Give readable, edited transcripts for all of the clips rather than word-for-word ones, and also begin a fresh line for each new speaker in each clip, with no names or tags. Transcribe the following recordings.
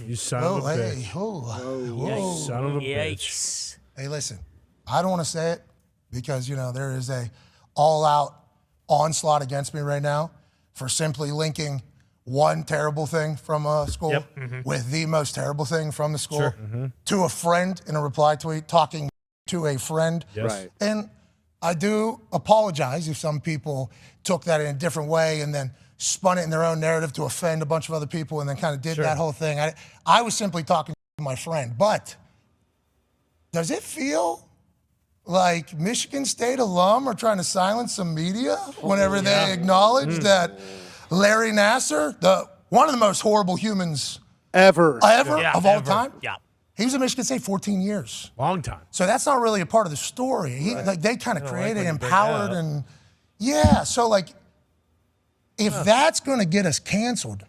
You son of a bitch.
Whoa.
Son of a bitch.
Hey, listen, I don't want to say it because, there is a all-out onslaught against me right now for simply linking one terrible thing from a school with the most terrible thing from the school to a friend in a reply tweet, talking to a friend.
Yes. Right.
And I do apologize if some people took that in a different way and then spun it in their own narrative to offend a bunch of other people and then kind of did that whole thing. I was simply talking to my friend. But does it feel like Michigan State alum are trying to silence some media whenever they acknowledge that Larry Nassar, one of the most horrible humans ever of all time?
Yeah.
He was at Michigan State 14 years.
Long time.
So that's not really a part of the story. They kind of created, empowered, and so if that's going to get us canceled,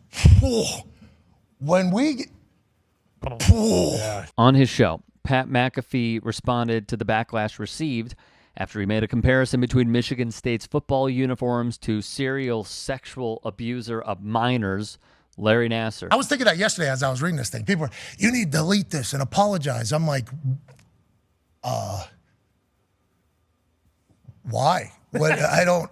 when we get...
On his show, Pat McAfee responded to the backlash received after he made a comparison between Michigan State's football uniforms to serial sexual abuser of minors, Larry Nassar.
I was thinking that yesterday as I was reading this thing. People were, you need to delete this and apologize. I'm like, why?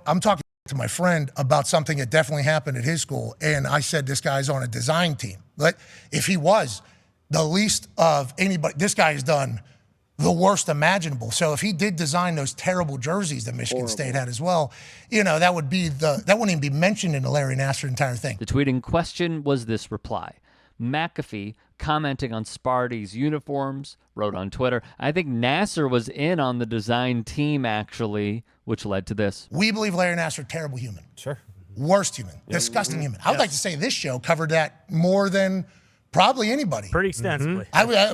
I'm talking to my friend about something that definitely happened at his school, and I said this guy's on a design team. But if he was the least of anybody, this guy has done the worst imaginable. So if he did design those terrible jerseys that Michigan State had as well, that wouldn't even be mentioned in the Larry Nassar entire thing.
The tweet in question was this reply. McAfee, commenting on Sparty's uniforms, wrote on Twitter, I think Nassar was in on the design team, actually, which led to this.
We believe Larry Nassar, terrible human.
Sure.
Worst human. Disgusting human. I would like to say this show covered that more than probably anybody.
Pretty extensively.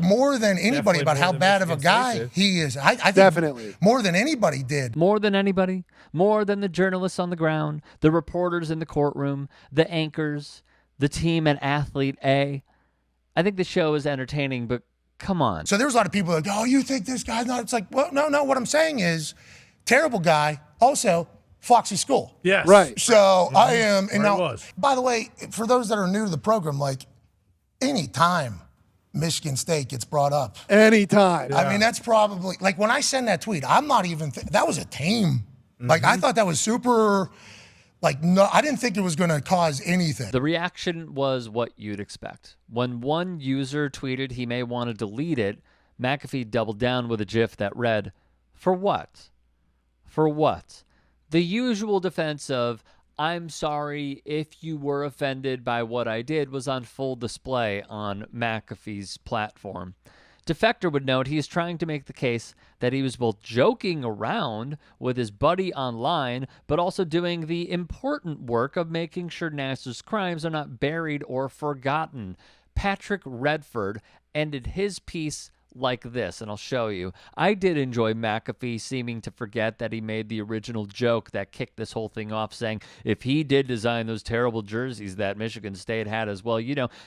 More than anybody about how bad of a guy he is. I think
definitely
more than anybody did.
More than anybody. More than the journalists on the ground, the reporters in the courtroom, the anchors, the team and athlete A. I think the show is entertaining, but come on.
So there's a lot of people that go, oh, you think this guy's not? It's like, well, no. What I'm saying is, terrible guy. Also, Foxy School.
Yes.
Right.
So I am. And now,
was.
by the way, for those that are new to the program, any time Michigan State gets brought up.
Anytime.
I mean, that's probably, when I send that tweet, I'm not even, that was a team. I thought that was super, no, I didn't think it was going to cause anything.
The reaction was what you'd expect. When one user tweeted he may want to delete it, McAfee doubled down with a GIF that read, for what? For what? The usual defense of, I'm sorry if you were offended by what I did was on full display on McAfee's platform. Defector would note he is trying to make the case that he was both joking around with his buddy online, but also doing the important work of making sure Nassar's crimes are not buried or forgotten. Patrick Redford ended his piece like this, and I'll show you. I did enjoy McAfee seeming to forget that he made the original joke that kicked this whole thing off, saying if he did design those terrible jerseys that Michigan State had as well,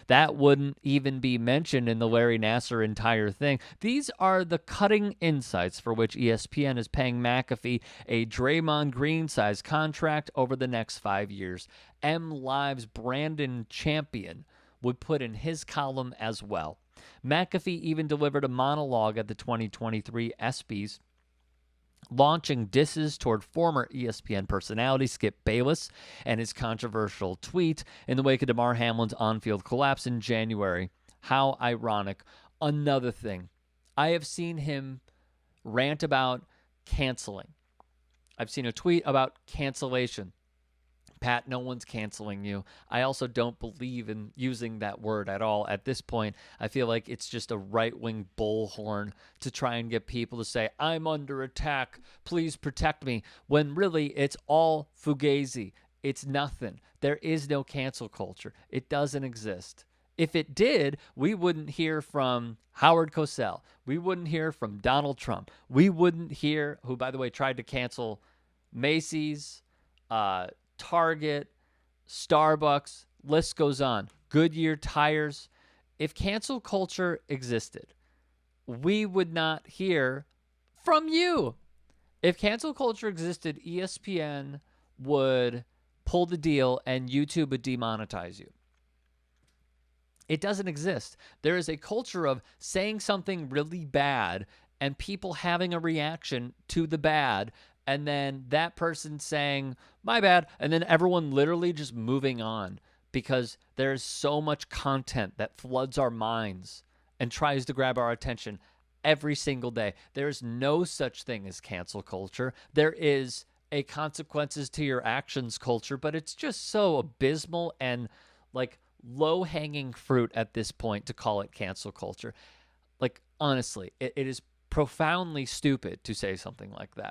that wouldn't even be mentioned in the Larry Nassar entire thing. These are the cutting insights for which ESPN is paying McAfee a Draymond Green-sized contract over the next 5 years. MLive's Brandon Champion would put in his column as well. McAfee even delivered a monologue at the 2023 ESPYs, launching disses toward former ESPN personality Skip Bayless and his controversial tweet in the wake of Damar Hamlin's on-field collapse in January. How ironic. Another thing, I have seen him rant about canceling. I've seen a tweet about cancellation. Pat, no one's canceling you. I also don't believe in using that word at all at this point. I feel like it's just a right-wing bullhorn to try and get people to say, I'm under attack, please protect me, when really it's all fugazi. It's nothing. There is no cancel culture. It doesn't exist. If it did, we wouldn't hear from Howard Cosell. We wouldn't hear from Donald Trump. We wouldn't hear, who, by the way, tried to cancel Macy's, Target, Starbucks, list goes on. Goodyear tires. If cancel culture existed, we would not hear from you. If cancel culture existed, ESPN would pull the deal and YouTube would demonetize you. It doesn't exist. There is a culture of saying something really bad and people having a reaction to the bad, and then that person saying, my bad, and then everyone literally just moving on because there's so much content that floods our minds and tries to grab our attention every single day. There is no such thing as cancel culture. There is a consequences to your actions culture, but it's just so abysmal and like low-hanging fruit at this point to call it cancel culture. Like, honestly, it is profoundly stupid to say something like that.